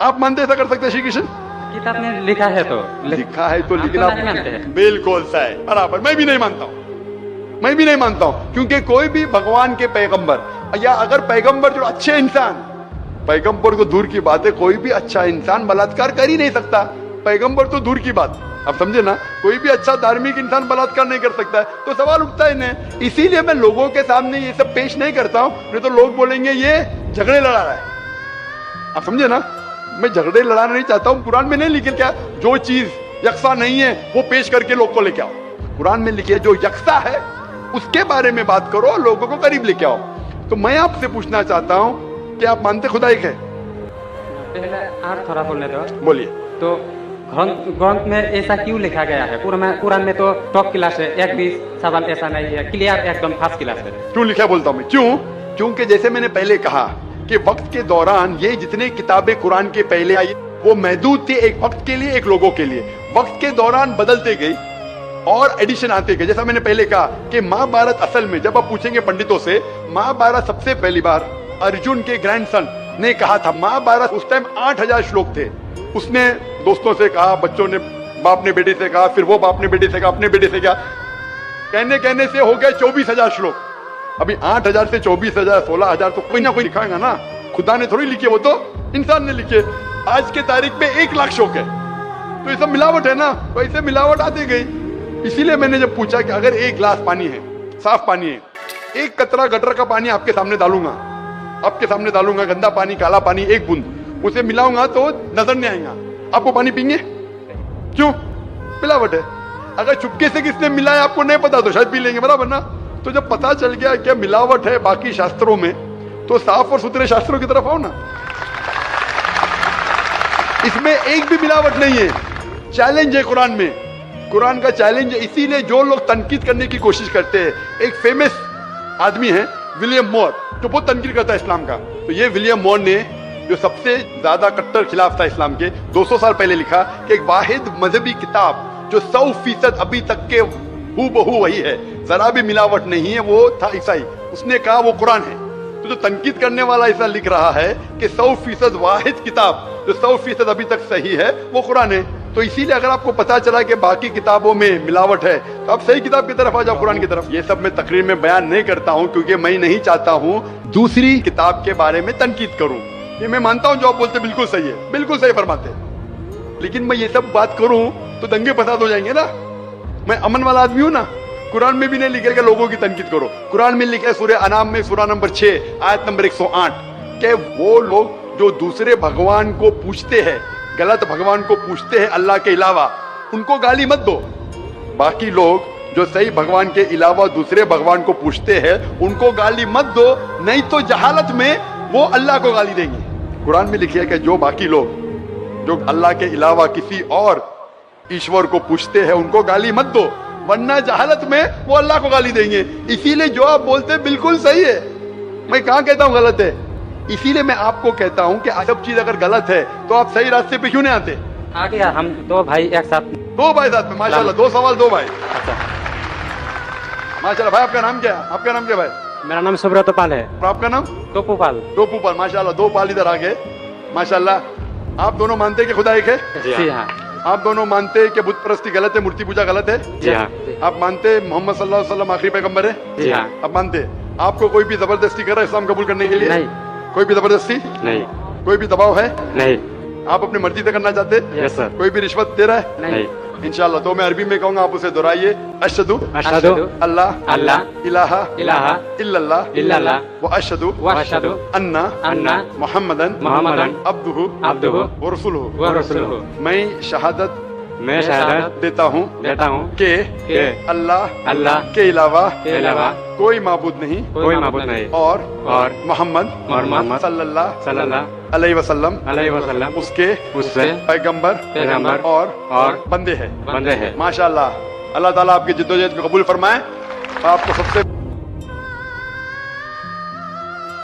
आप मानते ऐसा कर सकते हैं श्री कृष्ण? किताब में लिखा है तो लिखा है तो, हम लेकिन तो आप नहीं मानते हैं। बिल्कुल सही, बराबर। मैं भी नहीं मानता हूं, मैं भी नहीं मानता हूं, क्योंकि कोई भी भगवान के पैगंबर या अगर पैगंबर जो अच्छे इंसान, पैगंबर को दूर की बात है, कोई भी अच्छा इंसान बलात्कार कर ही नहीं सकता। पैगंबर तो दूर की बात, अब समझे ना, कोई भी अच्छा धार्मिक इंसान बलात्कार नहीं कर सकता है, तो सवाल उठता है नहीं। इसीलिए मैं लोगों के सामने ये सब पेश नहीं करता हूं, नहीं तो लोग बोलेंगे ये झगड़े लड़ा रहा है। आप समझे ना, मैं झगड़े लड़ाना नहीं चाहता हूं। कुरान में नहीं लिखे क्या, जो चीज यकसा नहीं है वो पेश करके लोग को लेके आओ। कुरान में लिखे जो यकसा है उसके बारे में बात करो, लोगों को करीब लेके आओ। तो मैं आपसे पूछना चाहता हूं कि आप मानते खुदा एक है? पहले आप थोड़ा बोलने दो। बोलिए। तो ग्रंथ में ऐसा क्यों लिखा गया है? कुरान में तो टॉप क्लास है, एक भी सवाल ऐसा नहीं है, क्लियर एकदम फर्स्ट क्लास है। क्यों लिखा बोलता हूं मैं, क्यों? क्योंकि जैसे मैंने पहले कहा कि वक्त के दौरान ये जितने किताबें कुरान के पहले आई वो महदूद थी, एक वक्त के लिए, एक लोगों के लिए। वक्त के दौरान बदलते गई और एडिशन आते गए। जैसा मैंने पहले कहा कि महाभारत असल में, जब आप पूछेंगे पंडितों से, महाभारत सबसे पहली बार अर्जुन के ग्रैंडसन ने कहा था। महाभारत उस टाइम 8000 श्लोक थे। उसने दोस्तों से कहा, बच्चों ने बाप ने बेटे से कहा, फिर वो बाप ने बेटे से कहा, अपने बेटे से कहा, कहने से हो गए 24,000 श्लोक। अभी 8000 से 24,000 16,000 तो कोई ना कोई लिखाएगा ना, खुदा ने थोड़ी लिखे, वो तो इंसान ने लिखे। आज के तारीख में 1 लाख श्लोक है, तो ये सब मिलावट है ना, तो ऐसे मिलावट आती गई। इसीलिए मैंने जब पूछा कि अगर 1 गिलास पानी है, साफ पानी है, 1 कतरा गटर का पानी आपके सामने डालूंगा, गंदा पानी, काला पानी, 1 बूंद उसे मिलाऊंगा तो नजर नहीं आएगा, आपको पानी पीएंगे? क्यों? मिलावट है। अगर चुपके से किसने मिलाया आपको नहीं पता तो शायद पी लेंगे, बराबर ना? तो जब पता चल गया कि मिलावट है बाकी शास्त्रों में, तो साफ और सुथरे शास्त्रों की तरफ आओ ना। इसमें एक भी मिलावट नहीं है। चैलेंज है कुरान में, कुरान का चैलेंज है। इसीलिए जो लोग तनकीद करने की कोशिश करते हैं, एक फेमस आदमी है विलियम मोर, जो बहुत तनकीद करता है इस्लाम का। तो ये विलियम मोर ने, जो सबसे ज्यादा कट्टर खिलाफ था इस्लाम के, 200 साल पहले लिखा कि एक वाहिद मजहबी किताब जो 100% अभी तक के हूबहू वही है, जरा भी मिलावट नहीं है, वो था ईसाई। उसने कहा वो कुरान है। तो जो तनकीद करने वाला ऐसा लिख रहा है कि 100% वाहिद किताब जो 100% अभी तक सही है वो कुरान है। तो इसीलिए अगर आपको पता चला कि बाकी किताबों में मिलावट है, तो आप सही किताब की तरफ आ जाओ, कुरान की तरफ। ये सब मैं तकरीर में बयान नहीं करता हूँ, क्योंकि मैं नहीं चाहता हूँ दूसरी किताब के बारे में तनकीद करूँ। ये मैं मानता हूँ जो आप बोलते बिल्कुल सही है, बिल्कुल सही फरमाते, लेकिन मैं ये सब बात करूँ तो दंगे फसाद हो जाएंगे ना। मैं अमन वाला आदमी हूँ ना। कुरान में भी नहीं लिखा कि लोगों की तनकीद करो। कुरान में लिखा है सूरह अनाम में, सूरह नंबर 6 आयत नंबर 108, कि वो लोग जो दूसरे भगवान को पूछते हैं, गलत भगवान को पूछते हैं अल्लाह के अलावा, उनको गाली मत दो। बाकी लोग जो सही भगवान के अलावा दूसरे भगवान को पूछते हैं उनको गाली मत दो, नहीं तो जहालत में वो अल्लाह को गाली देंगे। कुरान में लिखा है कि जो बाकी लोग जो अल्लाह के अलावा किसी और ईश्वर को पूछते हैं उनको गाली मत दो, वरना जहालत में वो अल्लाह को गाली देंगे। इसीलिए जो आप बोलते हैं बिल्कुल सही है, मैं कहाँ कहता हूँ गलत है। इसीलिए मैं आपको कहता हूँ कि सब चीज अगर गलत है तो आप सही रास्ते पे क्यों नहीं आते? आ गया, हम 2 भाई एक साथ। 2 भाई साथ में, माशाल्लाह, 2 सवाल 2 भाई। अच्छा, माशाल्लाह। भाई आपका नाम क्या है? आपका नाम क्या भाई? मेरा नाम सुब्रत पाल है। और आपका नाम? टोपूपाल। टोपूपाल, माशाल्लाह। 2 पाल इधर आ गए, माशाल्लाह। आप दोनों मानते हैं कि खुदा एक है? जी हाँ। आप दोनों मानते हैं कि बुत परस्ती गलत है, मूर्ति पूजा गलत है? जी हाँ। आप मानते हैं मोहम्मद सल्लल्लाहु अलैहि वसल्लम आखिरी पैगंबर है? जी हाँ। आप मानते हैं? आपको कोई भी जबरदस्ती कर रहा है इस्लाम कबूल करने के लिए? नहीं। कोई भी जबरदस्ती नहीं। कोई भी दबाव है? नहीं। आप अपनी मर्जी से करना चाहते हैं? Yes sir. कोई भी रिश्वत दे रहा है? नहीं। इंशाल्लाह। तो मैं अरबी में कहूंगा, आप उसे दोहराइए। अशहदु अशहदु अल्लाह अल्लाह इलाहा इलाहा इल्लल्लाह इल्लल्लाह व अशहदु अन्ना मुहम्मदन मुहम्मदन अब्दुहु अब्दुहु व रसूलुहु। व रसूलुहु। मैं शहादत देता हूँ कि अल्लाह के अलावा कोई माबूद नहीं और मोहम्मद सल्लल्लाहु अलैहि वसल्लम उसके पैगंबर और बंदे हैं। माशाल्लाह। अल्लाह ताला आपकी जिद्दोजहद को कबूल फरमाए। आपको सबसे